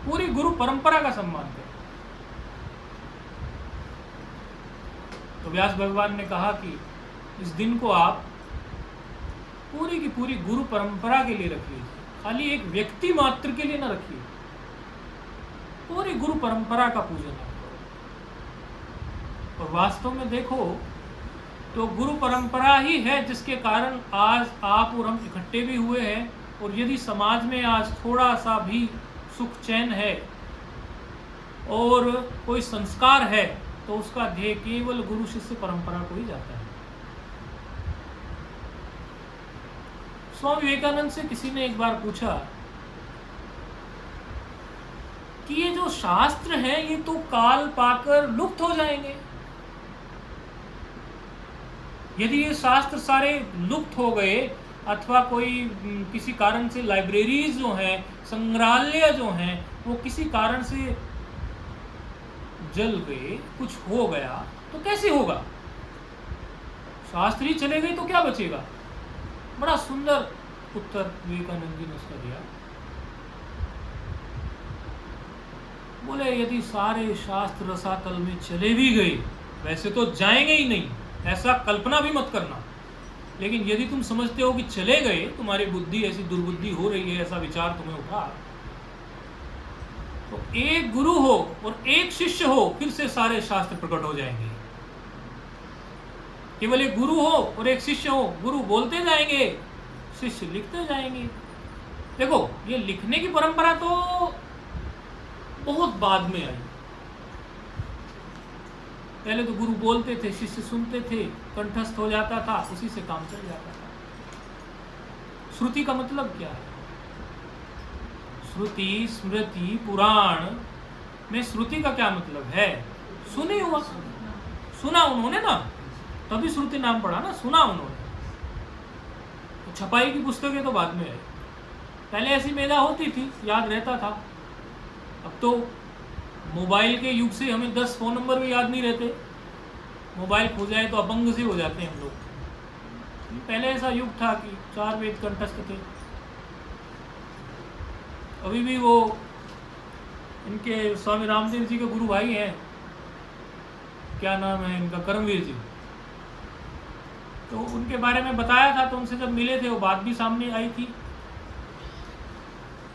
पूरी गुरु परंपरा का सम्मान करें। तो व्यास भगवान ने कहा कि इस दिन को आप पूरी की पूरी गुरु परंपरा के लिए रखिए, खाली एक व्यक्ति मात्र के लिए ना रखिए, पूरी गुरु परंपरा का पूजन आप करो। और वास्तव में देखो तो गुरु परंपरा ही है जिसके कारण आज आप और हम इकट्ठे भी हुए हैं। और यदि समाज में आज थोड़ा सा भी सुख चैन है और कोई संस्कार है तो उसका ध्येय केवल गुरु शिष्य परंपरा को ही जाता है। स्वामी विवेकानंद से किसी ने एक बार पूछा कि ये जो शास्त्र हैं ये तो काल पाकर लुप्त हो जाएंगे, यदि ये शास्त्र सारे लुप्त हो गए अथवा कोई किसी कारण से लाइब्रेरीज जो हैं, संग्रहालय जो हैं, वो किसी कारण से जल गए, कुछ हो गया तो कैसे होगा? शास्त्र ही चले गए तो क्या बचेगा? बड़ा सुंदर उत्तर विवेकानंद जी ने उसका दिया। बोले यदि सारे शास्त्र रसातल में चले भी गए, वैसे तो जाएंगे ही नहीं, ऐसा कल्पना भी मत करना, लेकिन यदि तुम समझते हो कि चले गए, तुम्हारी बुद्धि ऐसी दुर्बुद्धि हो रही है, ऐसा विचार तुम्हें उठा, तो एक गुरु हो और एक शिष्य हो, फिर से सारे शास्त्र प्रकट हो जाएंगे। केवल एक गुरु हो और एक शिष्य हो, गुरु बोलते जाएंगे, शिष्य लिखते जाएंगे। देखो ये लिखने की परंपरा तो बहुत बाद में आई, पहले तो गुरु बोलते थे, शिष्य सुनते थे, कंठस्थ हो जाता था, उसी से काम चल जाता था। श्रुति का मतलब क्या है? श्रुति, स्मृति, पुराण में श्रुति का क्या मतलब है? सुने हुआ, सुना उन्होंने ना, तभी श्रुति नाम पड़ा ना, सुना उन्होंने। तो छपाई की पुस्तकें तो बाद में आई, पहले ऐसी मेधा होती थी, याद रहता था। अब तो मोबाइल के युग से हमें 10 फोन नंबर भी याद नहीं रहते, मोबाइल खो जाए तो अपंग से हो जाते हैं हम लोग। पहले ऐसा युग था कि 4 वेद कंठस्थ थे। अभी भी वो इनके स्वामी रामदेव जी के गुरु भाई हैं, क्या नाम है इनका, करमवीर जी, तो उनके बारे में बताया था, तो उनसे जब मिले थे वो बात भी सामने आई थी।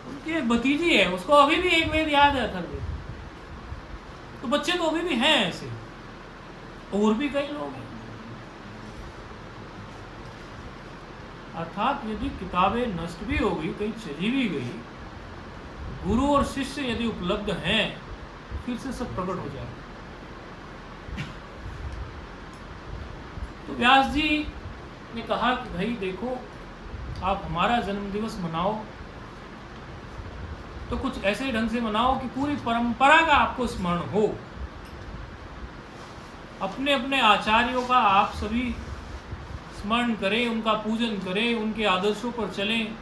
उनकी एक भतीजी है, उसको अभी भी एक वेद याद है, अथर्ववेद। तो बच्चे तो अभी भी हैं ऐसे, और भी कई लोग हैं। अर्थात यदि किताबें नष्ट भी हो गई, कहीं चली भी गई, गुरु और शिष्य यदि उपलब्ध हैं, फिर से सब प्रकट हो जाए। तो व्यास जी ने कहा कि भाई देखो, आप हमारा जन्मदिवस मनाओ तो कुछ ऐसे ढंग से मनाओ कि पूरी परंपरा का आपको स्मरण हो, अपने अपने आचार्यों का आप सभी स्मरण करें, उनका पूजन करें, उनके आदर्शों पर चलें।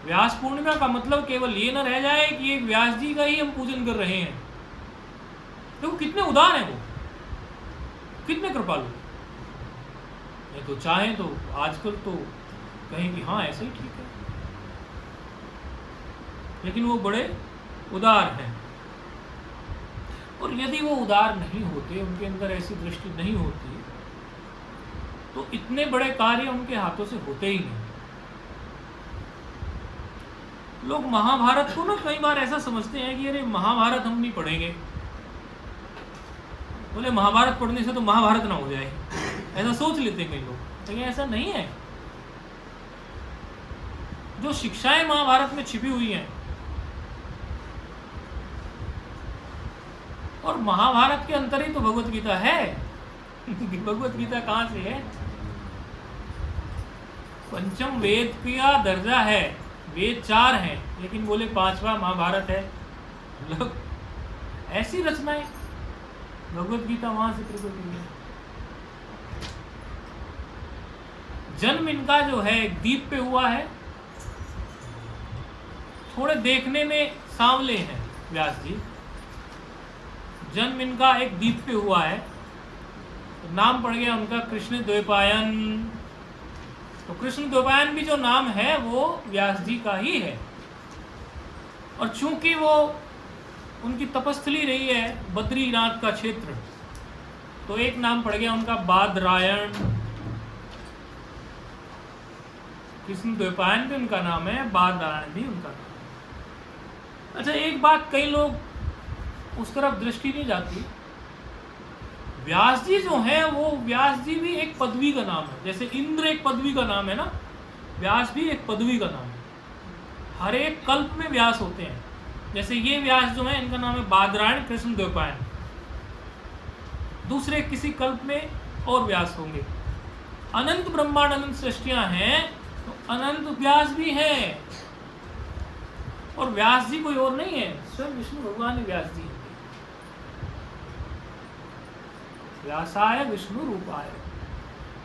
व्यास पूर्णिमा का मतलब केवल ये न रह जाए कि एक व्यास जी का ही हम पूजन कर रहे हैं। देखो कितने उदार हैं वो, कितने कृपालु। नहीं तो चाहें तो आजकल तो कहें कि हाँ ऐसा ही ठीक है, लेकिन वो बड़े उदार हैं। और यदि वो उदार नहीं होते, उनके अंदर ऐसी दृष्टि नहीं होती, तो इतने बड़े कार्य उनके हाथों से होते ही नहीं। लोग महाभारत को ना कई बार ऐसा समझते हैं कि अरे महाभारत हम नहीं पढ़ेंगे, बोले महाभारत पढ़ने से तो महाभारत ना हो जाए, ऐसा सोच लेते हैं कई लोग, लेकिन ऐसा नहीं है। जो शिक्षाएं महाभारत में छिपी हुई हैं, और महाभारत के अंतर ही तो भगवत गीता है। भगवत गीता कहाँ से है? पंचम वेद का दर्जा है, वेद 4 हैं, लेकिन बोले 5वां महाभारत है। मतलब ऐसी रचनाएं, भगवत गीता वहां से प्रकट हुई है। जन्म इनका जो है एक द्वीप पे हुआ है, थोड़े देखने में सांवले हैं व्यास जी। जन्म इनका एक द्वीप पे हुआ है, तो नाम पड़ गया उनका कृष्ण द्वैपायन। तो कृष्ण द्वैपायन भी जो नाम है वो व्यास जी का ही है। और चूंकि वो उनकी तपस्थली रही है बद्रीनाथ का क्षेत्र, तो एक नाम पड़ गया उनका बादरायण। कृष्ण द्वैपायन भी उनका नाम है, बादरायण भी उनका नाम है। अच्छा, एक बात कई लोग उस तरफ दृष्टि नहीं जाती, व्यास जी जो हैं वो व्यास जी भी एक पदवी का नाम है। जैसे इंद्र एक पदवी का नाम है ना, व्यास भी एक पदवी का नाम है। हर एक कल्प में व्यास होते हैं। जैसे ये व्यास जो है इनका नाम है बादरायण कृष्ण द्वैपायन, दूसरे किसी कल्प में और व्यास होंगे। अनंत ब्रह्मांड अनंत सृष्टियां हैं तो अनंत व्यास भी हैं। और व्यास जी कोई और नहीं है, स्वयं विष्णु भगवान ही व्यास जी हैं। व्यासाय विष्णु रूपाय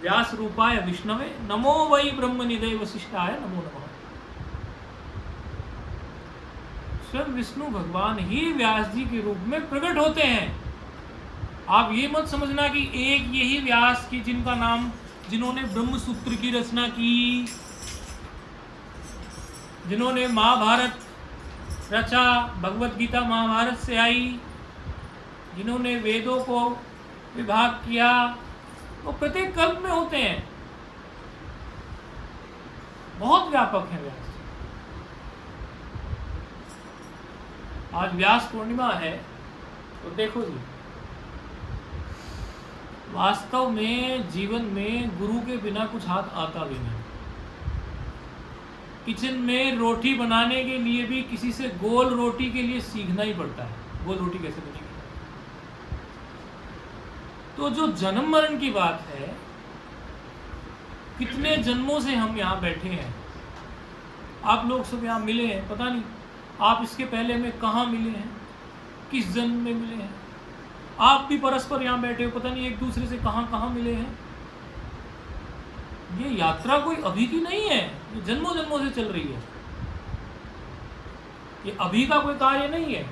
व्यास रूपाय विष्णवे नमो वै ब्रह्म निधे वशिष्ठाय नमो नमः। स्वयं विष्णु भगवान ही व्यास जी के रूप में प्रकट होते हैं। आप ये मत समझना कि एक यही व्यास की जिनका नाम, जिन्होंने ब्रह्म सूत्र की रचना की, जिन्होंने महाभारत रचा, भगवत गीता महाभारत से आई, जिन्होंने वेदों को विभाग किया, वो प्रत्येक कल्प में होते हैं। बहुत व्यापक है व्यास। आज व्यास पूर्णिमा है तो देखो जी, वास्तव में जीवन में गुरु के बिना कुछ हाथ आता भी नहीं। किचन में रोटी बनाने के लिए भी किसी से गोल रोटी के लिए सीखना ही पड़ता है, गोल रोटी कैसे बनेगी। तो जो जन्म मरण की बात है, कितने जन्मों से हम यहाँ बैठे हैं, आप लोग सब यहाँ मिले हैं, पता नहीं आप इसके पहले में कहाँ मिले हैं, किस जन्म में मिले हैं। आप भी परस्पर यहाँ बैठे हो, पता नहीं एक दूसरे से कहाँ कहाँ मिले हैं। ये यात्रा कोई अभी की नहीं है, ये जन्मों जन्मों से चल रही है। ये अभी का कोई कार्य नहीं है।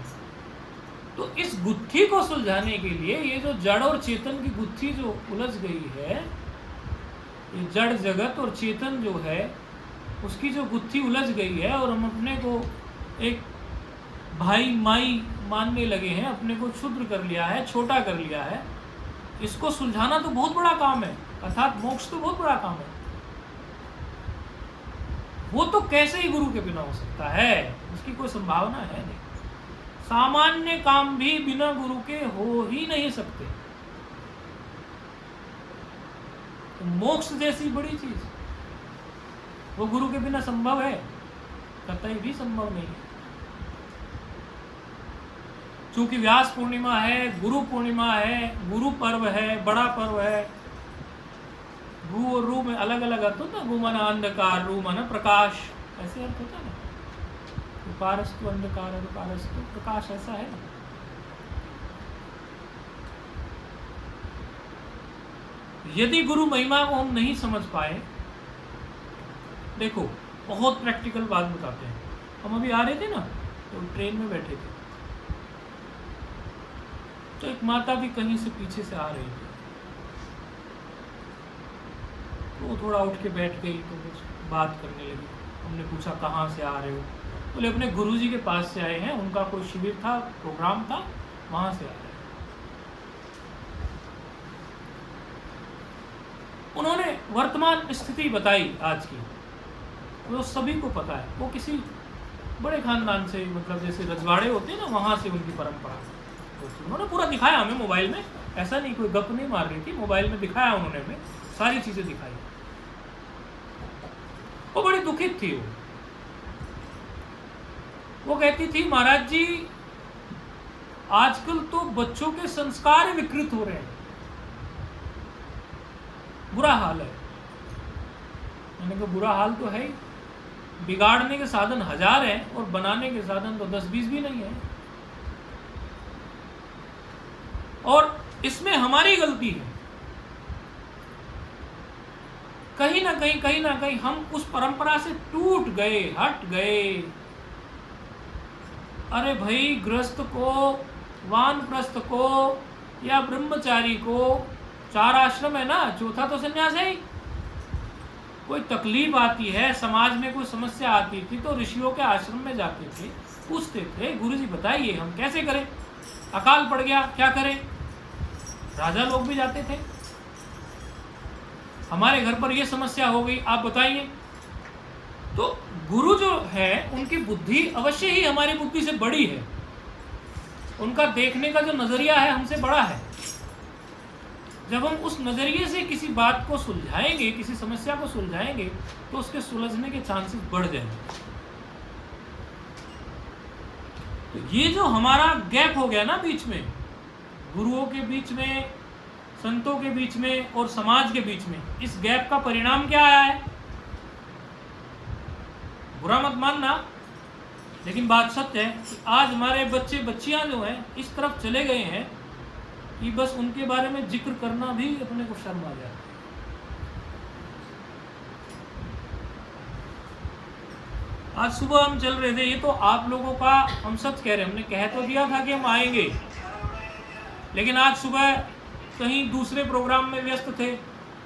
तो इस गुत्थी को सुलझाने के लिए, ये जो जड़ और चेतन की गुत्थी जो उलझ गई है, ये जड़ जगत और चेतन जो है उसकी जो गुत्थी उलझ गई है, और हम अपने को एक भाई माई मानने लगे हैं, अपने को क्षुद्र कर लिया है, छोटा कर लिया है। इसको सुलझाना तो बहुत बड़ा काम है, अर्थात मोक्ष तो बहुत बड़ा काम है। वो तो कैसे ही गुरु के बिना हो सकता है, उसकी कोई संभावना है नहीं। सामान्य काम भी बिना गुरु के हो ही नहीं सकते। तो मोक्ष जैसी बड़ी चीज वो गुरु के बिना संभव है? कतई भी संभव नहीं है। चूंकि व्यास पूर्णिमा है, गुरु पूर्णिमा है, गुरु पर्व है, बड़ा पर्व है। गु और रू में अलग अलग अर्थ होता है। गु माना अंधकार, रू माना प्रकाश, ऐसे अर्थ होता है ना। उकारस्तु अंधकार, अनुकारस्तु प्रकाश, ऐसा है ना। यदि गुरु महिमा को हम नहीं समझ पाए, देखो बहुत प्रैक्टिकल बात बताते हैं। हम अभी आ रहे थे ना, तो ट्रेन में बैठे थे, तो एक माता भी कहीं से पीछे से आ रही थी। तो वो थोड़ा उठ के बैठ गई, तो कुछ बात करने लगी। हमने पूछा कहाँ से आ रहे हो? बोले अपने गुरुजी के पास से आए हैं, उनका कोई शिविर था, प्रोग्राम था, वहां से आ रहे हैं। उन्होंने वर्तमान स्थिति बताई आज की, वो सभी को पता है। वो किसी बड़े खानदान से, मतलब जैसे रजवाड़े होते हैं ना, वहां से उनकी परंपरा होती। उन्होंने पूरा दिखाया हमें मोबाइल में, ऐसा नहीं कोई गप नहीं मार रही थी, मोबाइल में दिखाया उन्होंने, हमें सारी चीजें दिखाई। वो बड़ी दुखित थी। वो कहती थी महाराज जी आजकल तो बच्चों के संस्कार विकृत हो रहे हैं, बुरा हाल है। मैंने कहा बुरा हाल तो है ही, बिगाड़ने के साधन हजार हैं और बनाने के साधन तो 10-20 भी नहीं है। और इसमें हमारी गलती है। कहीं ना कहीं हम उस परंपरा से टूट गए, हट गए। अरे भाई, गृहस्थ को, वानप्रस्थ को या ब्रह्मचारी को 4 आश्रम है ना, चौथा तो संन्यास है ही। कोई तकलीफ आती है, समाज में कोई समस्या आती थी तो ऋषियों के आश्रम में जाते थे, पूछते थे गुरुजी बताइए हम कैसे करें, अकाल पड़ गया क्या करें। राजा लोग भी जाते थे, हमारे घर पर ये समस्या हो गई आप बताइए। तो गुरु जो है उनकी बुद्धि अवश्य ही हमारी बुद्धि से बड़ी है, उनका देखने का जो नजरिया है हमसे बड़ा है। जब हम उस नजरिए से किसी बात को सुलझाएंगे, किसी समस्या को सुलझाएंगे, तो उसके सुलझने के चांसेस बढ़ जाएंगे। तो ये जो हमारा गैप हो गया ना बीच में, गुरुओं के बीच में, संतों के बीच में और समाज के बीच में, इस गैप का परिणाम क्या आया है? बुरा मत मानना, लेकिन बात सत्य है कि आज हमारे बच्चे बच्चियां जो हैं इस तरफ चले गए हैं कि बस उनके बारे में जिक्र करना भी अपने को शर्म आ जाता है। आज सुबह हम चल रहे थे, ये तो आप लोगों का हम सच कह रहे हैं, हमने कह तो दिया था कि हम आएंगे, लेकिन आज सुबह कहीं दूसरे प्रोग्राम में व्यस्त थे।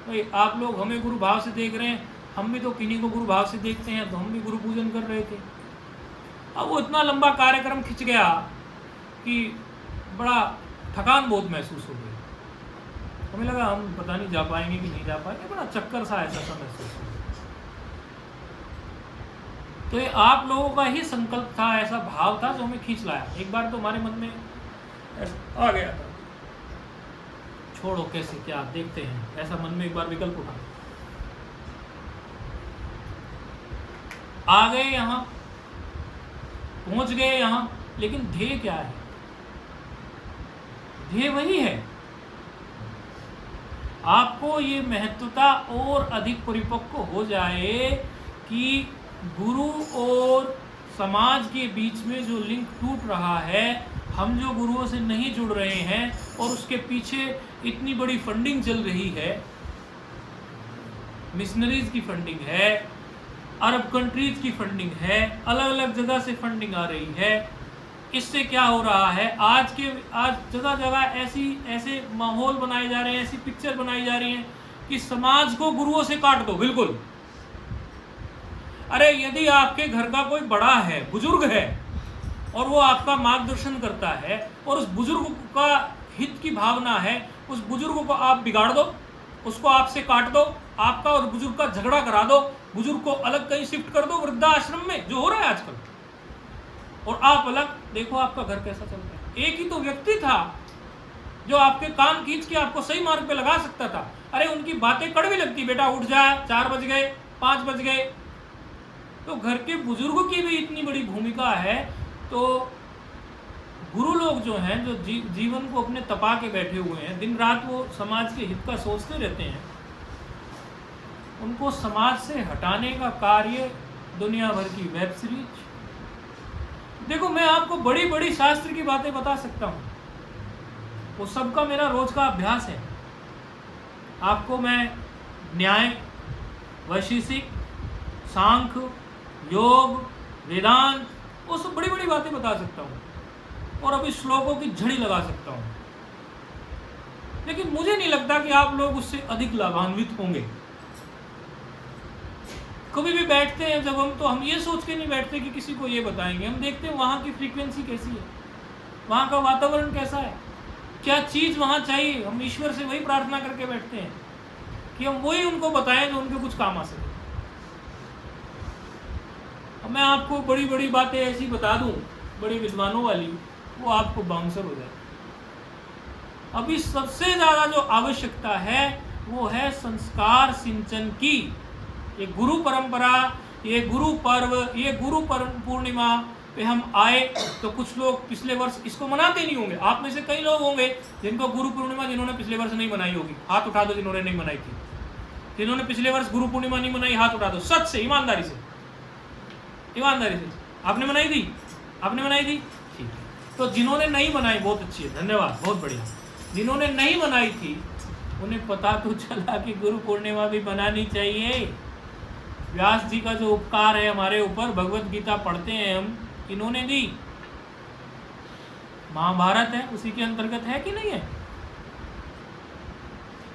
भाई आप लोग हमें गुरु भाव से देख रहे हैं, हम भी तो किन्हीं को गुरु भाव से देखते हैं, तो हम भी गुरु पूजन कर रहे थे। अब वो इतना लंबा कार्यक्रम खिंच गया कि बड़ा थकान बहुत महसूस हो गई। हमें लगा हम पता नहीं जा पाएंगे कि नहीं जा पाएंगे, बड़ा चक्कर सा ऐसा सा महसूस हो। तो ये आप लोगों का ही संकल्प था, ऐसा भाव था जो हमें खींच लाया। एक बार तो हमारे मन में आ गया था, छोड़ो कैसे क्या देखते हैं, ऐसा मन में एक बार विकल्प उठा। आ गए यहाँ, पहुंच गए यहाँ, लेकिन ध्येय क्या है? ध्येय वही है, आपको ये महत्वता और अधिक परिपक्व हो जाए कि गुरु और समाज के बीच में जो लिंक टूट रहा है, हम जो गुरुओं से नहीं जुड़ रहे हैं और उसके पीछे इतनी बड़ी फंडिंग चल रही है, मिशनरीज की फंडिंग है, अरब कंट्रीज की फंडिंग है, अलग अलग जगह से फंडिंग आ रही है। इससे क्या हो रहा है, आज जगह जगह ऐसे माहौल बनाए जा रहे हैं, ऐसी पिक्चर बनाई जा रही है कि समाज को गुरुओं से काट दो। बिल्कुल, अरे यदि आपके घर का कोई बड़ा है, बुजुर्ग है, और वो आपका मार्गदर्शन करता है और उस बुजुर्ग का हित की भावना है, उस बुजुर्ग को आप बिगाड़ दो, उसको आपसे काट दो, आपका और बुजुर्ग का झगड़ा करा दो, बुजुर्ग को अलग कहीं शिफ्ट कर दो वृद्धाश्रम में, जो हो रहा है आजकल, और आप अलग, देखो आपका घर कैसा चल रहा है। एक ही तो व्यक्ति था जो आपके कान खींच के आपको सही मार्ग पे लगा सकता था। अरे उनकी बातें कड़वी लगती, बेटा उठ जा, 4 बज गए, 5 बज गए। तो घर के बुजुर्गों की भी इतनी बड़ी भूमिका है। तो गुरु लोग जो हैं, जो जीवन को अपने तपा के बैठे हुए हैं, दिन रात वो समाज के हित का सोचते रहते हैं, उनको समाज से हटाने का कार्य दुनिया भर की वेब सीरीज। देखो मैं आपको बड़ी बड़ी शास्त्र की बातें बता सकता हूँ, वो सबका मेरा रोज का अभ्यास है। आपको मैं न्याय, वैशेषिक, सांख्य, योग, वेदांत, वो सब बड़ी बड़ी बातें बता सकता हूँ और अभी श्लोकों की झड़ी लगा सकता हूँ, लेकिन मुझे नहीं लगता कि आप लोग उससे अधिक लाभान्वित होंगे। कभी भी बैठते हैं जब हम, तो हम ये सोच के नहीं बैठते कि किसी को ये बताएंगे, हम देखते हैं वहाँ की फ्रीक्वेंसी कैसी है, वहाँ का वातावरण कैसा है, क्या चीज़ वहाँ चाहिए। हम ईश्वर से वही प्रार्थना करके बैठते हैं कि हम वही उनको बताएं जो उनके कुछ काम आ सके। अब मैं आपको बड़ी बड़ी बातें ऐसी बता दूं, बड़ी विद्वानों वाली, वो आपको बाउंसर हो जाए। अभी सबसे ज़्यादा जो आवश्यकता है वो है संस्कार सिंचन की। ये गुरु परंपरा, ये गुरु पर्व, ये गुरु पूर्णिमा पे हम आए तो कुछ लोग पिछले वर्ष इसको मनाते नहीं होंगे। आप में से कई लोग होंगे जिनको गुरु पूर्णिमा, जिन्होंने पिछले वर्ष नहीं मनाई होगी, हाथ उठा दो जिन्होंने नहीं मनाई थी। जिन्होंने पिछले वर्ष गुरु पूर्णिमा नहीं मनाई, हाथ उठा दो, सच से, ईमानदारी से, ईमानदारी से। आपने मनाई थी? आपने मनाई थी? ठीक है। तो जिन्होंने नहीं मनाई, बहुत अच्छी है, धन्यवाद, बहुत बढ़िया। जिन्होंने नहीं मनाई थी उन्हें पता तो चला कि गुरु पूर्णिमा भी मनानी चाहिए। व्यास जी का जो उपकार है हमारे ऊपर, भगवत गीता पढ़ते हैं हम, इन्होंने दी। महाभारत है उसी के अंतर्गत है कि नहीं है?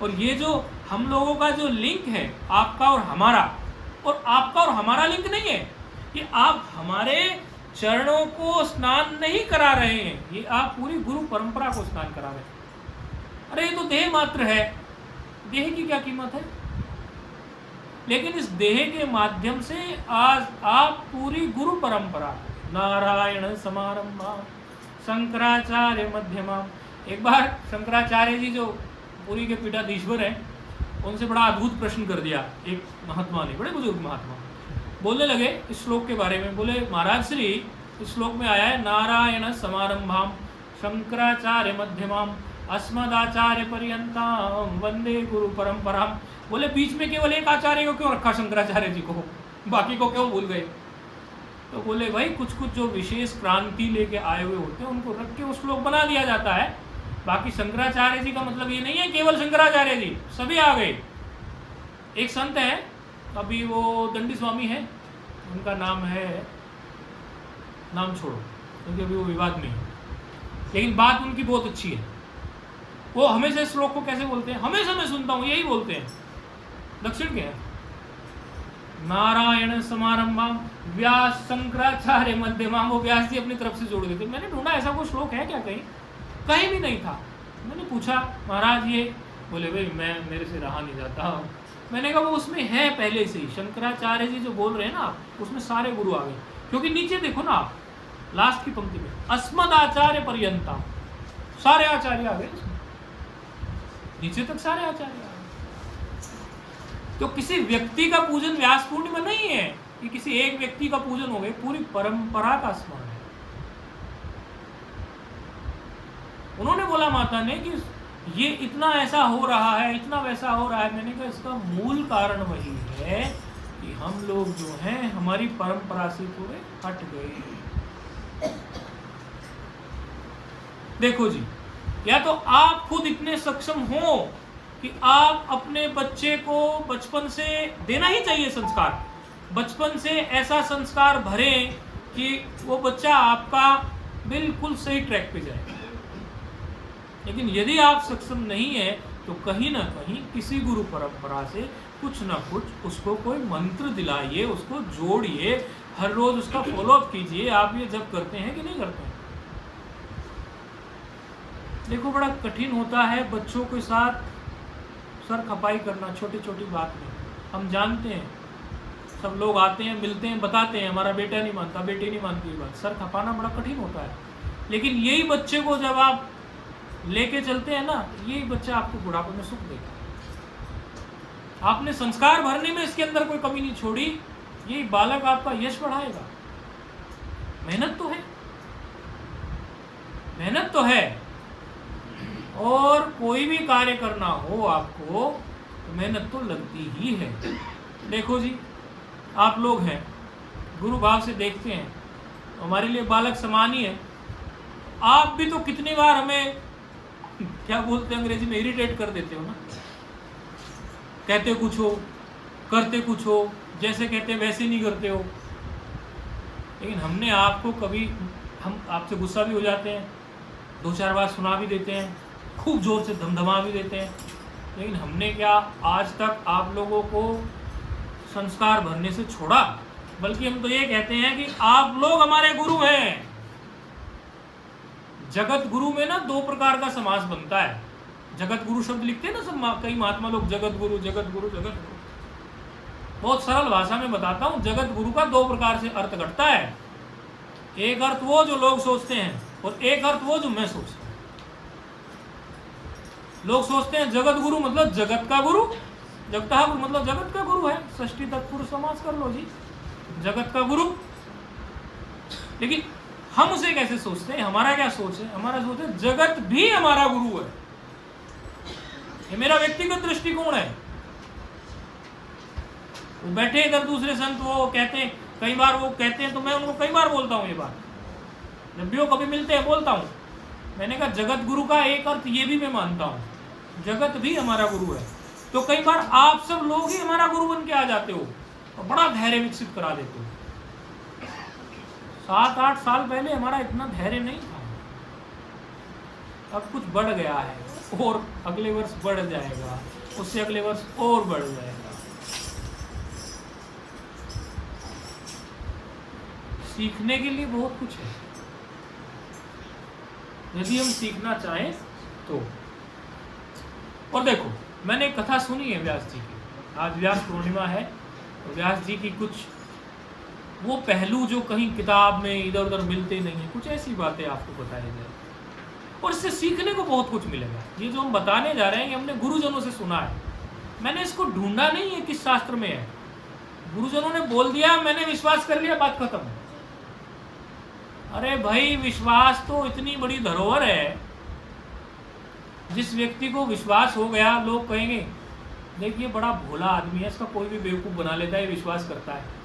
और ये जो हम लोगों का जो लिंक है, आपका और हमारा, और आपका और हमारा लिंक नहीं है, ये आप हमारे चरणों को स्नान नहीं करा रहे हैं, ये आप पूरी गुरु परंपरा को स्नान करा रहे हैं। अरे ये तो देह मात्र है, देह की क्या कीमत है? लेकिन इस देह के माध्यम से आज आप पूरी गुरु परंपरा, नारायण समारंभा शंकराचार्य मध्यमा। एक बार शंकराचार्य जी जो पुरी के पीठाधीश्वर हैं, उनसे बड़ा अद्भुत प्रश्न कर दिया एक महात्मा ने, बड़े बुजुर्ग महात्मा। बोलने लगे इस श्लोक के बारे में, बोले महाराज श्री इस श्लोक में आया है नारायण समारंभाम शंकराचार्य मध्यमाम अस्मदाचार्य पर्यंताम वंदे गुरु परंपराम। बोले बीच में केवल एक आचार्य को क्यों रखा, शंकराचार्य जी को, बाकी को क्यों भूल गए? तो बोले भाई कुछ कुछ जो विशेष क्रांति लेके आए हुए होते हैं उनको रख के वो श्लोक बना दिया जाता है। बाकी शंकराचार्य जी का मतलब ये नहीं है केवल शंकराचार्य जी, सभी आ गए। एक संत है, अभी वो दंडी स्वामी है, उनका नाम है, नाम छोड़ो क्योंकि अभी वो विवाद में है, लेकिन बात उनकी बहुत अच्छी है। वो हमेशा इस श्लोक को कैसे बोलते हैं, हमेशा मैं सुनता हूँ यही बोलते हैं, दक्षिण के हैं, नारायण समारंभम व्यास शंकराचार्य मध्यमाम। वो व्यास जी अपनी तरफ से जोड़ देते। मैंने ढूंढा ऐसा कोई श्लोक है क्या, कहीं भी नहीं था। मैंने पूछा महाराज ये, बोले भाई मैं मेरे से रहा नहीं जाता। मैंने कहा वो उसमें है पहले से ही, शंकराचार्य जी जो बोल रहे हैं ना उसमें सारे गुरु आ गए। क्योंकि नीचे देखो ना आप, लास्ट की पंक्ति में अस्मद आचार्य पर्यंता, सारे आचार्य आ गए, नीचे तक सारे आचार्य आ गए। तो किसी व्यक्ति का पूजन व्यास पूर्णिमा नहीं है कि किसी एक व्यक्ति का पूजन हो गए, पूरी परंपरा का स्मरण है। उन्होंने बोला माता ने कि ये इतना ऐसा हो रहा है, इतना वैसा हो रहा है। मैंने कहा इसका मूल कारण वही है कि हम लोग जो हैं हमारी परंपरा से थोड़े हट गए। देखो जी, या तो आप खुद इतने सक्षम हो कि आप अपने बच्चे को बचपन से देना ही चाहिए संस्कार, बचपन से ऐसा संस्कार भरें कि वो बच्चा आपका बिल्कुल सही ट्रैक पे जाए। लेकिन यदि आप सक्षम नहीं है तो कहीं ना कहीं किसी गुरु परंपरा से कुछ ना कुछ उसको कोई मंत्र दिलाइए, उसको जोड़िए, हर रोज उसका फॉलोअप कीजिए। आप ये जब करते हैं कि नहीं करते हैं? देखो बड़ा कठिन होता है बच्चों के साथ सर खपाई करना छोटी छोटी बात में। हम जानते हैं, सब लोग आते हैं, मिलते हैं, बताते हैं हमारा बेटा नहीं मानता, बेटी नहीं मानती, बात सर खपाना बड़ा कठिन होता है। लेकिन यही बच्चे को जब आप लेके चलते हैं ना, यही बच्चा आपको बुढ़ापे में सुख देगा। आपने संस्कार भरने में इसके अंदर कोई कमी नहीं छोड़ी, यही बालक आपका यश बढ़ाएगा। मेहनत तो है, मेहनत तो है, और कोई भी कार्य करना हो आपको तो मेहनत तो लगती ही है। देखो जी, आप लोग हैं, गुरु भाव से देखते हैं, हमारे लिए बालक समान ही है। आप भी तो कितनी बार हमें क्या बोलते हैं अंग्रेजी में, इरिटेट कर देते हो ना। कहते कुछ हो, करते कुछ हो, जैसे कहते वैसे नहीं करते हो। लेकिन हमने आपको कभी, हम आपसे गुस्सा भी हो जाते हैं, दो चार बार सुना भी देते हैं, खूब जोर से धमधमा भी देते हैं, लेकिन हमने क्या आज तक आप लोगों को संस्कार भरने से छोड़ा? बल्कि हम तो ये कहते हैं कि आप लोग हमारे गुरु हैं। जगत गुरु में ना दो प्रकार का समास बनता है। जगत गुरु शब्द लिखते हैं ना सब कई महात्मा लोग, जगत गुरु जगत गुरु जगत गुरु। बहुत सरल भाषा में बताता हूँ, जगत गुरु का दो प्रकार से अर्थ घटता है। एक अर्थ वो जो लोग सोचते हैं, और एक अर्थ वो जो मैं सोचता हूँ। लोग सोचते हैं जगत गुरु मतलब जगत का गुरु, जगता गुरु मतलब जगत का गुरु है, षष्ठी तत्पुरुष समास कर लो जी, जगत का गुरु। लेकिन हम उसे कैसे सोचते हैं? हमारा क्या सोच है? हमारा सोच है जगत भी हमारा गुरु है। ये मेरा व्यक्तिगत दृष्टिकोण है। वो बैठे इधर दूसरे संत, वो कहते हैं, कई बार वो कहते हैं तो मैं उनको कई बार बोलता हूँ ये बात, जब भी वो कभी मिलते हैं बोलता हूँ। मैंने कहा जगत गुरु का एक अर्थ ये भी मैं मानता हूँ, जगत भी हमारा गुरु है। तो कई बार आप सब लोग ही हमारा गुरु बन के आ जाते हो और बड़ा धैर्य विकसित करा देते हो। 7-8 साल पहले हमारा इतना धैर्य नहीं था, अब कुछ बढ़ गया है, और अगले वर्ष बढ़ जाएगा, उससे अगले वर्ष और बढ़ जाएगा। सीखने के लिए बहुत कुछ है, यदि हम सीखना चाहें तो। और देखो, मैंने एक कथा सुनी है व्यास जी की, आज व्यास पूर्णिमा है, तो व्यास जी की कुछ वो पहलू जो कहीं किताब में इधर उधर मिलते नहीं है, कुछ ऐसी बातें आपको बताई जाए और इससे सीखने को बहुत कुछ मिलेगा। ये जो हम बताने जा रहे हैं, ये हमने गुरुजनों से सुना है, मैंने इसको ढूंढा नहीं है किस शास्त्र में है, गुरुजनों ने बोल दिया, मैंने विश्वास कर लिया, बात खत्म। अरे भाई, विश्वास तो इतनी बड़ी धरोहर है, जिस व्यक्ति को विश्वास हो गया, लोग कहेंगे देखिए बड़ा भोला आदमी है, इसका कोई भी बेवकूफ़ बना लेता है, विश्वास करता है।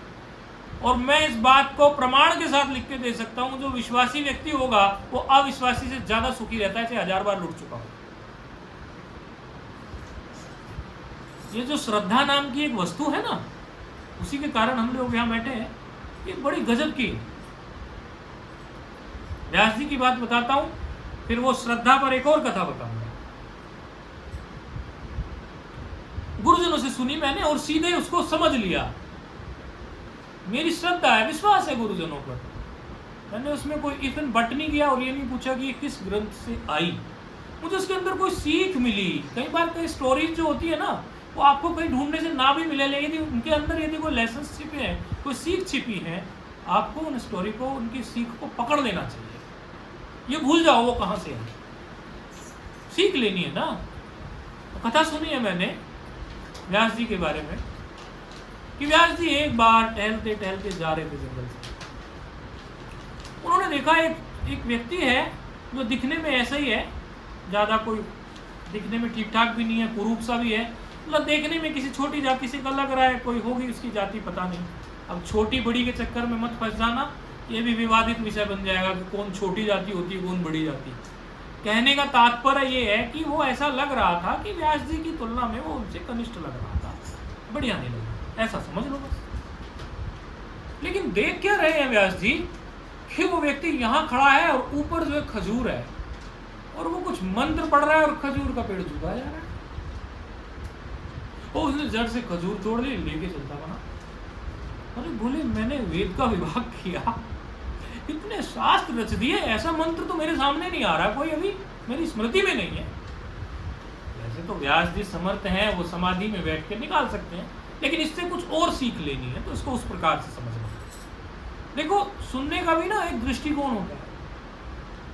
और मैं इस बात को प्रमाण के साथ लिख के दे सकता हूं, जो विश्वासी व्यक्ति होगा वो अविश्वासी से ज्यादा सुखी रहता है, चाहे 1000 बार लुट चुका हो। ये जो श्रद्धा नाम की एक वस्तु है ना, उसी के कारण हम लोग यहां बैठे हैं, ये बड़ी गजब की। व्यास जी की बात बताता हूं, फिर वो श्रद्धा पर एक और कथा बताऊंगा। गुरुजनों से सुनी मैंने और सीधे उसको समझ लिया, मेरी श्रद्धा है, विश्वास है गुरुजनों पर। मैंने उसमें कोई इफ एंड बट नहीं किया और ये नहीं पूछा कि ये किस ग्रंथ से आई, मुझे उसके अंदर कोई सीख मिली। कई बार कई स्टोरीज जो होती है ना, वो आपको कहीं ढूंढने से ना भी मिले, लेकिन उनके अंदर यदि कोई लेसन छिपे हैं, कोई सीख छिपी है, आपको उन स्टोरी को, उनकी सीख को पकड़ लेना चाहिए। ये भूल जाओ वो कहाँ से है, सीख लेनी है ना। कथा सुनी है मैंने व्यास जी के बारे में कि व्यास जी एक बार टहलते टहलते जा रहे थे जंगल से, उन्होंने देखा एक व्यक्ति है जो दिखने में ऐसा ही है, ज़्यादा कोई दिखने में ठीक ठाक भी नहीं है, कुरूप सा भी है, मतलब देखने में किसी छोटी जाति से लग रहा है, कोई होगी उसकी जाति पता नहीं। अब छोटी बड़ी के चक्कर में मत फंस जाना, ये भी विवादित विषय बन जाएगा कि कौन छोटी जाति होती है कौन बड़ी जाति। कहने का तात्पर्य ये है कि वो ऐसा लग रहा था कि व्यास जी की तुलना में वो उनसे कनिष्ठ लग रहा था, बढ़िया नहीं लगा, ऐसा समझ लो बस। लेकिन देख क्या रहे हैं व्यास जी कि वो व्यक्ति यहाँ खड़ा है और ऊपर जो है खजूर है, और वो कुछ मंत्र पढ़ रहा है और खजूर का पेड़ झुका जा रहा है। और उसने जड़ से खजूर तोड़ ली, लेके चलता बना। अरे बोले, मैंने वेद का विभाग किया, इतने शास्त्र रच दिए, ऐसा मंत्र तो मेरे सामने नहीं आ रहा कोई, अभी मेरी स्मृति में नहीं है। वैसे तो व्यास जी समर्थ हैं, वो समाधि में बैठ के निकाल सकते हैं, लेकिन इससे कुछ और सीख लेनी है, तो इसको उस प्रकार से समझना। देखो, सुनने का भी ना एक दृष्टिकोण होता है।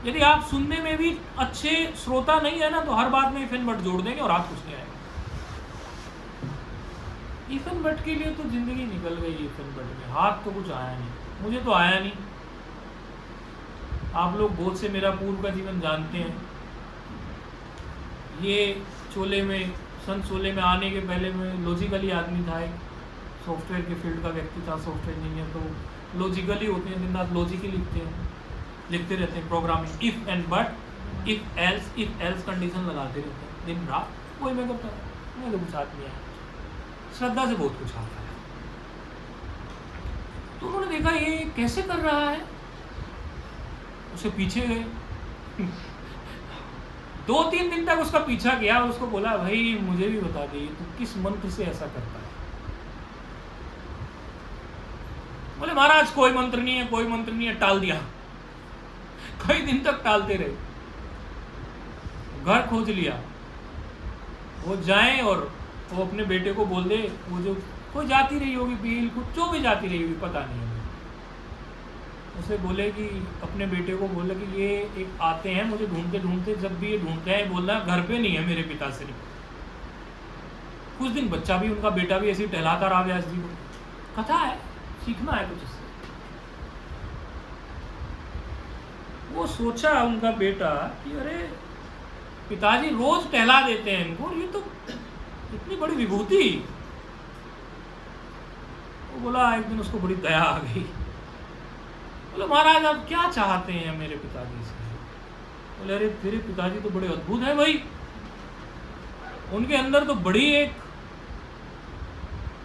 यदि आप सुनने में भी अच्छे श्रोता नहीं है ना, तो हर बात में इफ एंड बट जोड़ देंगे और हाथ कुछ नहीं आएगा। इफ एंड बट के लिए तो जिंदगी निकल गई, इफ एंड बट में हाथ तो कुछ आया नहीं, मुझे तो आया नहीं। आप लोग बहुत से मेरा पूर्व का जीवन जानते हैं। ये चोले में, सन 16 में आने के पहले मैं लॉजिकली आदमी था, एक सॉफ्टवेयर के फील्ड का व्यक्ति था, सॉफ्टवेयर इंजीनियर। तो लॉजिकली होते हैं, दिन रात लॉजिक ही लिखते रहते हैं programming, if and but, if else condition लगाते रहते हैं दिन रात, वही मैं करता था। मैं तो कुछ आदमी है, श्रद्धा से बहुत कुछ आता है। तो उन्होंने देखा ये कैसे कर रहा है, उसे पीछे गए 2-3 दिन तक उसका पीछा किया, उसको बोला भाई मुझे भी बता दे तू किस मंत्र से ऐसा करता है। बोले महाराज कोई मंत्र नहीं है, कोई मंत्र नहीं है, टाल दिया। कई दिन तक टालते रहे, घर खोज लिया, वो जाए और वो अपने बेटे को बोल दे, वो जो कोई जाती रही होगी, बिल्कुल जो भी जाती रही होगी पता नहीं है, उसे बोले कि अपने बेटे को बोले कि ये एक आते हैं मुझे ढूंढते ढूंढते, जब भी ये ढूंढते हैं बोलना घर पे नहीं है मेरे पिताश्री। कुछ दिन बच्चा भी, उनका बेटा भी ऐसे ही टहलाता रहा व्यास जी को। कथा है, सीखना है कुछ इससे। वो सोचा उनका बेटा कि अरे पिताजी रोज टहला देते हैं इनको, ये तो इतनी बड़ी विभूति। वो बोला, एक दिन उसको बड़ी दया आ गई। बोले महाराज आप क्या चाहते हैं मेरे पिताजी से? बोले अरे तेरे पिताजी तो बड़े अद्भुत हैं भाई, उनके अंदर तो बड़ी एक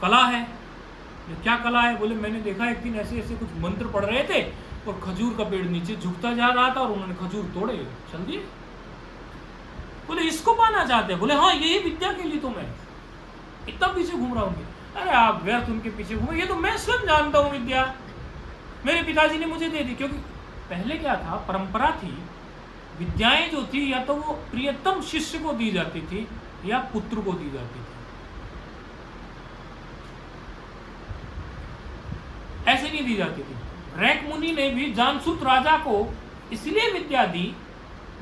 कला है। ये क्या कला है? बोले मैंने देखा एक दिन ऐसे ऐसे कुछ मंत्र पढ़ रहे थे और खजूर का पेड़ नीचे झुकता जा रहा था और उन्होंने खजूर तोड़े, चल दिए। बोले इसको पाना चाहते हैं? बोले हाँ यही विद्या के लिए तो मैं इतना पीछे घूम रहा हूँ। अरे आप व्यर्थ उनके पीछे घूमे, ये तो मैं स्वयं जानता हूँ विद्या। मेरे पिताजी ने मुझे दे दी। क्योंकि पहले क्या था, परंपरा थी, विद्याएं जो थी या तो वो प्रियतम शिष्य को दी जाती थी या पुत्र को दी जाती थी, ऐसे नहीं दी जाती थी। रैक मुनि ने भी जानसूत राजा को इसलिए विद्या दी।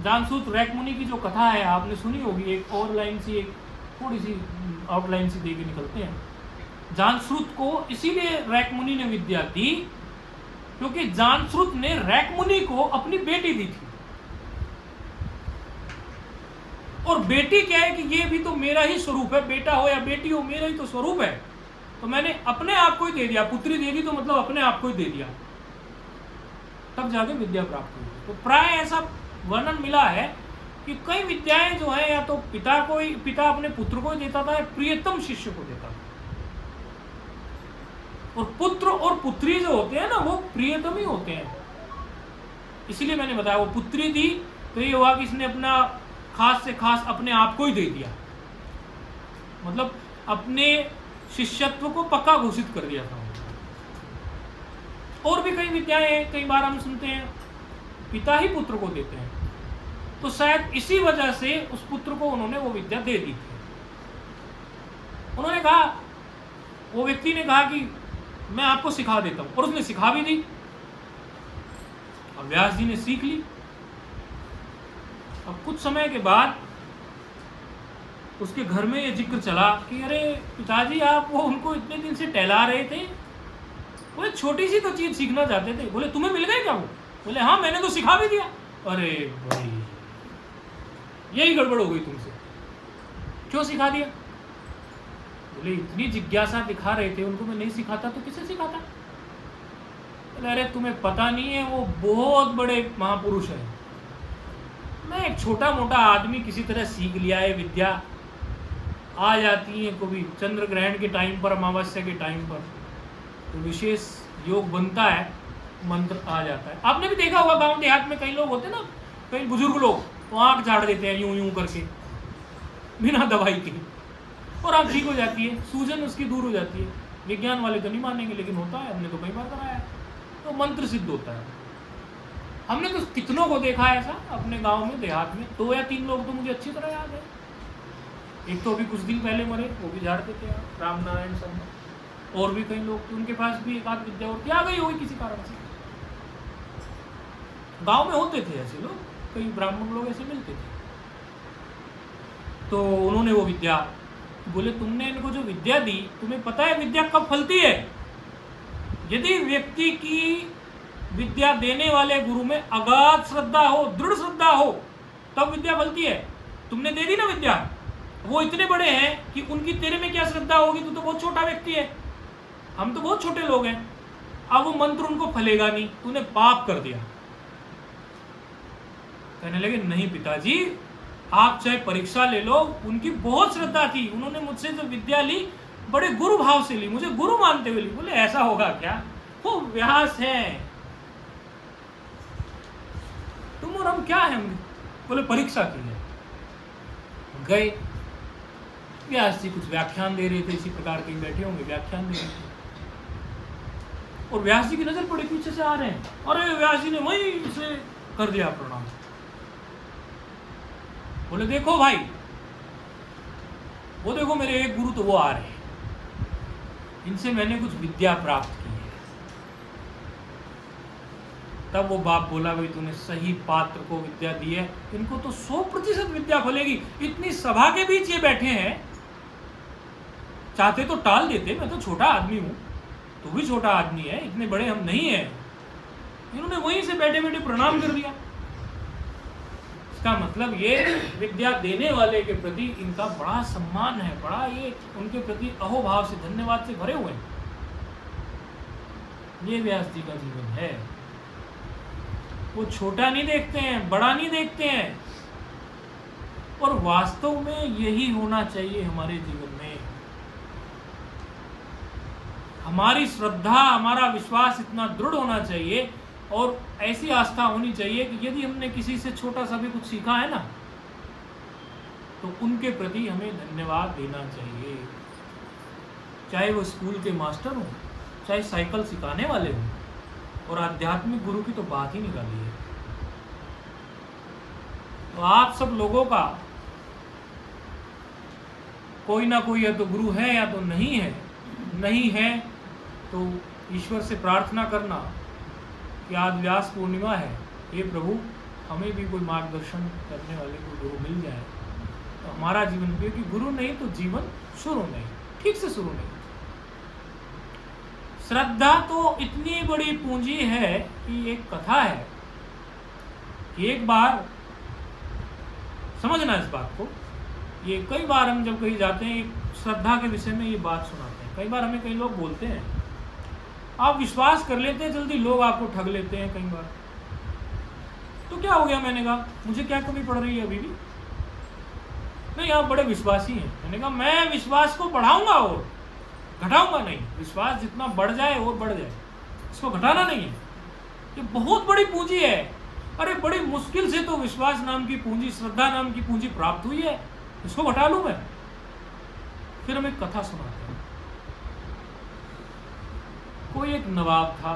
जानसूत रैक मुनि की जो कथा है आपने सुनी होगी, एक और लाइन सी, एक थोड़ी सी आउटलाइन सी दे के निकलते हैं। जानश्रुत को इसीलिए रैक मुनि ने विद्या दी क्योंकि जानश्रुत ने रैक मुनि को अपनी बेटी दी थी। और बेटी क्या है कि ये भी तो मेरा ही स्वरूप है, बेटा हो या बेटी हो मेरा ही तो स्वरूप है, तो मैंने अपने आप को ही दे दिया। पुत्री दे दी तो मतलब अपने आप को ही दे दिया, तब जाके विद्या प्राप्त हुई। तो प्राय ऐसा वर्णन मिला है कि कई विद्याएं जो है या तो पिता अपने पुत्र को देता था या प्रियतम शिष्य को देता था। और पुत्र और पुत्री जो होते हैं ना वो प्रियतम ही होते हैं। इसीलिए मैंने बताया वो पुत्री दी तो ये हुआ कि इसने अपना खास से खास अपने आप को ही दे दिया, मतलब अपने शिष्यत्व को पक्का घोषित कर दिया था। और भी कई विद्याएं हैं, कई बार हम सुनते हैं पिता ही पुत्र को देते हैं, तो शायद इसी वजह से उस पुत्र को उन्होंने वो विद्या दे दी थी। उन्होंने कहा, वो व्यक्ति ने कहा कि मैं आपको सिखा देता हूं, और उसने सिखा भी दी। अब व्यास जी ने सीख ली। अब कुछ समय के बाद उसके घर में ये जिक्र चला कि अरे पिताजी आप वो उनको इतने दिन से टहला रहे थे, वो छोटी सी तो चीज सीखना चाहते थे। बोले तुम्हें मिल गए क्या वो? बोले हाँ मैंने तो सिखा भी दिया। अरे भाई यही गड़बड़ हो गई तुमसे, क्यों सिखा दिया? बोले इतनी जिज्ञासा दिखा रहे थे उनको, मैं नहीं सिखाता तो किसे सिखाता? बोले अरे तुम्हें पता नहीं है वो बहुत बड़े महापुरुष है, मैं एक छोटा मोटा आदमी किसी तरह सीख लिया है विद्या। आ जाती है कभी चंद्र ग्रहण के टाइम पर, अमावस्या के टाइम पर तो विशेष योग बनता है, मंत्र आ जाता है। आपने भी देखा होगा गांव देहात में कई लोग होते हैं ना, कई बुजुर्ग लोग वो आँख झाड़ देते हैं यूं यूं करके बिना दवाई के, और आँख ठीक हो जाती है, सूजन उसकी दूर हो जाती है। विज्ञान वाले तो नहीं मानेंगे लेकिन होता है, हमने तो कई बार कराया है, तो मंत्र सिद्ध होता है। हमने तो कितनों को देखा है ऐसा अपने गांव में देहात में। 2 या 3 लोग तो मुझे अच्छी तरह याद है। एक तो अभी कुछ दिन पहले मरे, वो भी झाड़ते थे राम नारायण शर्मा, और भी कई लोग थे उनके पास भी एक आध विद्या होती आ गई होगी किसी कारण से। गांव में होते थे ऐसे लोग, कई ब्राह्मण लोग ऐसे मिलते थे। तो उन्होंने वो विद्या, बोले तुमने इनको जो विद्या दी, तुम्हें पता है विद्या कब फलती है? यदि व्यक्ति की विद्या देने वाले गुरु में अगाध श्रद्धा हो, दृढ़ श्रद्धा हो, तब विद्या फलती है। तुमने दे दी ना विद्या, वो इतने बड़े हैं कि उनकी तेरे में क्या श्रद्धा होगी? तू तो बहुत छोटा व्यक्ति है, हम तो बहुत छोटे लोग हैं। अब वो मंत्र उनको फलेगा नहीं, तूने पाप कर दिया। कहने लगे नहीं पिताजी, आप चाहे परीक्षा ले लो, उनकी बहुत श्रद्धा थी, उन्होंने मुझसे जो विद्या ली बड़े गुरु भाव से ली, मुझे गुरु मानते हुए ली। बोले ऐसा होगा क्या? वो व्यास है, तुम और हम क्या है? बोले परीक्षा की है। गए, व्यास जी कुछ व्याख्यान दे रहे थे, इसी प्रकार के बैठे होंगे व्याख्यान दे रहे थे, और व्यास जी की नजर पड़े पीछे से आ रहे हैं। अरे व्यास जी ने वहीं से कर दिया प्रणाम। बोले देखो भाई, वो देखो मेरे एक गुरु तो वो आ रहे हैं, इनसे मैंने कुछ विद्या प्राप्त की है। तब वो बाप बोला भाई तूने सही पात्र को विद्या दी है, इनको तो 100% विद्या फलेगी। इतनी सभा के बीच ये बैठे हैं, चाहते तो टाल देते, मैं तो छोटा आदमी हूं, तू भी छोटा आदमी है, इतने बड़े हम नहीं है। इन्होंने वहीं से बैठे बैठे प्रणाम कर दिया। इसका मतलब ये विद्या देने वाले के प्रति इनका बड़ा सम्मान है, बड़ा ये उनके प्रति अहोभाव से, धन्यवाद से भरे हुए हैं। ये व्यास जी का जीवन है। वो छोटा नहीं देखते हैं, बड़ा नहीं देखते हैं, और वास्तव में यही होना चाहिए हमारे जीवन में। हमारी श्रद्धा, हमारा विश्वास इतना दृढ़ होना चाहिए, और ऐसी आस्था होनी चाहिए कि यदि हमने किसी से छोटा सा भी कुछ सीखा है ना, तो उनके प्रति हमें धन्यवाद देना चाहिए। चाहे वो स्कूल के मास्टर हों, चाहे साइकिल सिखाने वाले हों, और आध्यात्मिक गुरु की तो बात ही निकाली है। तो आप सब लोगों का कोई ना कोई या तो गुरु है या तो नहीं है। नहीं है तो ईश्वर से प्रार्थना करना कि आज व्यास पूर्णिमा है, हे प्रभु हमें भी कोई मार्गदर्शन करने वाले कोई गुरु मिल जाए तो हमारा जीवन भी, कि गुरु नहीं तो जीवन शुरू नहीं, ठीक से शुरू नहीं। श्रद्धा तो इतनी बड़ी पूंजी है कि एक कथा है कि एक बार, समझना इस बात को, ये कई बार हम जब कहीं जाते हैं श्रद्धा के विषय में ये बात सुनाते हैं। कई बार हमें कई लोग बोलते हैं आप विश्वास कर लेते हैं जल्दी, लोग आपको ठग लेते हैं कई बार। तो क्या हो गया? मैंने कहा मुझे क्या कमी पड़ रही है अभी भी? नहीं आप बड़े विश्वासी हैं। मैंने कहा मैं विश्वास को बढ़ाऊंगा और घटाऊंगा नहीं। विश्वास जितना बढ़ जाए और बढ़ जाए, इसको घटाना नहीं है। ये बहुत बड़ी पूंजी है। अरे बड़ी मुश्किल से तो विश्वास नाम की पूंजी, श्रद्धा नाम की पूंजी प्राप्त हुई है, इसको घटा लूं मैं? फिर हम एक कथा सुनाते हैं। कोई एक नवाब था,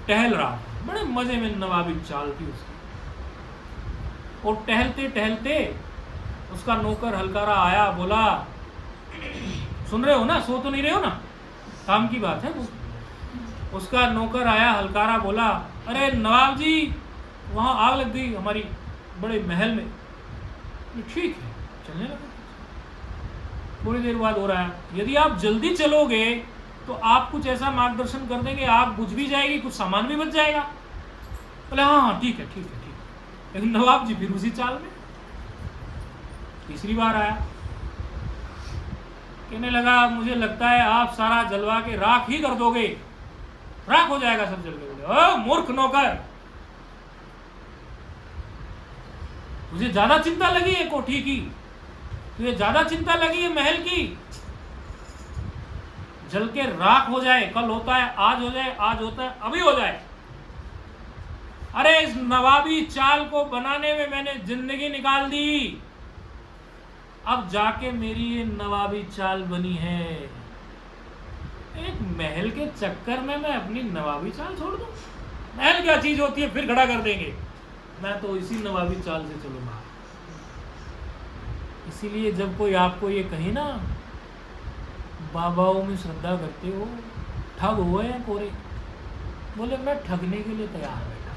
टहल रहा था, बड़े मजे में नवाबी चाल थी उसकी। और टहलते टहलते उसका नौकर हलकारा आया, बोला सुन रहे हो ना, सो तो नहीं रहे हो ना, काम की बात है वो। उसका नौकर आया, हलकारा बोला अरे नवाब जी वहां आग लग गई हमारी बड़े महल में। ठीक है, चलने लगा। थोड़ी देर बाद हो रहा है, यदि आप जल्दी चलोगे तो आप कुछ ऐसा मार्गदर्शन कर देंगे, आग बुझ भी जाएगी, कुछ सामान भी बच जाएगा। बोले हाँ ठीक है ठीक है ठीक है। लेकिन नवाब जी फिर उसी चाल में। तीसरी बार आया, कहने लगा मुझे लगता है आप सारा जलवा के राख ही कर दोगे, राख हो जाएगा सब जल के। बोले ओ मूर्ख नौकर, तुझे ज्यादा चिंता लगी है कोठी की, तुझे ज्यादा चिंता लगी है महल की। जल के राख हो जाए, कल होता है, आज हो जाए, आज होता है, अभी हो जाए। अरे इस नवाबी चाल को बनाने में मैंने जिंदगी निकाल दी, अब जाके मेरी ये नवाबी चाल बनी है। एक महल के चक्कर में मैं अपनी नवाबी चाल छोड़ दूं? महल क्या चीज होती है फिर खड़ा कर देंगे। मैं तो इसी नवाबी चाल से चलूंगा। इसीलिए जब कोई आपको ये कहे ना बाबाओं में श्रद्धा करते हो, ठग हुए हैं कोरे, बोले मैं ठगने के लिए तैयार बैठा,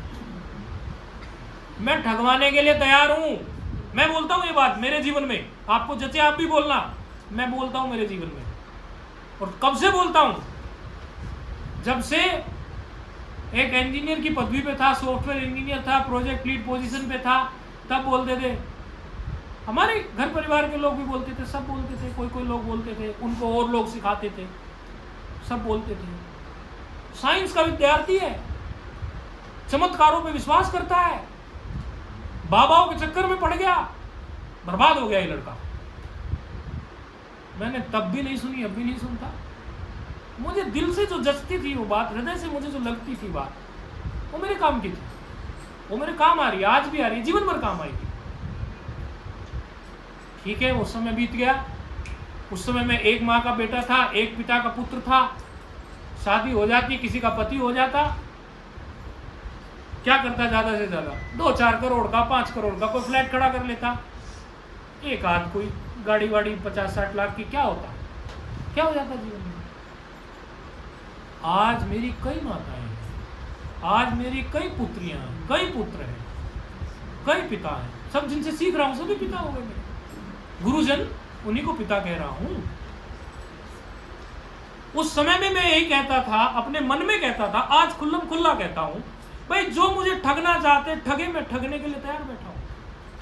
मैं ठगवाने के लिए तैयार हूं। मैं बोलता हूं ये बात मेरे जीवन में, आपको जचे आप भी बोलना, मैं बोलता हूं मेरे जीवन में। और कब से बोलता हूं? जब से एक इंजीनियर की पदवी पे था, सॉफ्टवेयर इंजीनियर था, प्रोजेक्ट लीड पोजीशन पे था, तब बोलते थे। हमारे घर परिवार के लोग भी बोलते थे, सब बोलते थे, कोई कोई लोग बोलते थे, उनको और लोग सिखाते थे, सब बोलते थे। साइंस का विद्यार्थी है, चमत्कारों पे विश्वास करता है, बाबाओं के चक्कर में पड़ गया, बर्बाद हो गया ये लड़का। मैंने तब भी नहीं सुनी, अब भी नहीं सुनता। मुझे दिल से जो जचती थी वो बात, हृदय से मुझे जो लगती थी बात, वो मेरे काम की थी, वो मेरे काम आ रही है, आज भी आ रही है, जीवन भर काम आएगी। ठीक है, वो समय बीत गया। उस समय में एक माँ का बेटा था, एक पिता का पुत्र था। शादी हो जाती, किसी का पति हो जाता, क्या करता ज्यादा से ज्यादा 2-4 करोड़ का, 5 करोड़ का कोई फ्लैट खड़ा कर लेता। एक आध कोई गाड़ी वाड़ी 50-60 लाख की, क्या होता, क्या हो जाता जीवन में। आज मेरी कई माताएं हैं, आज मेरी कई पुत्रियां हैं, कई पुत्र हैं, कई पिता हैं, सब जिनसे सीख रहा हूं सभी पिता हो गए मेरे। गुरुजन उन्हीं को पिता कह रहा हूं। उस समय में मैं यही कहता था, अपने मन में कहता था, आज खुल्लम खुल्ला कहता हूं, भाई जो मुझे ठगना चाहते ठगे, मैं ठगने के लिए तैयार बैठा हूं,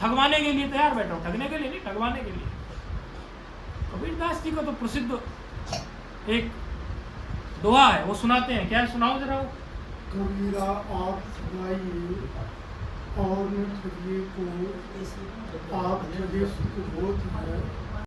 ठगवाने के लिए तैयार बैठा हूं, ठगने के लिए नहीं, ठगवाने के लिए। कबीरदास जी का तो प्रसिद्ध एक दोहा है, वो सुनाते हैं, क्या सुनाओ जरा वो। कबीरा आप ठगाइए और न ठगिए को, आप ठगे सुख होत है,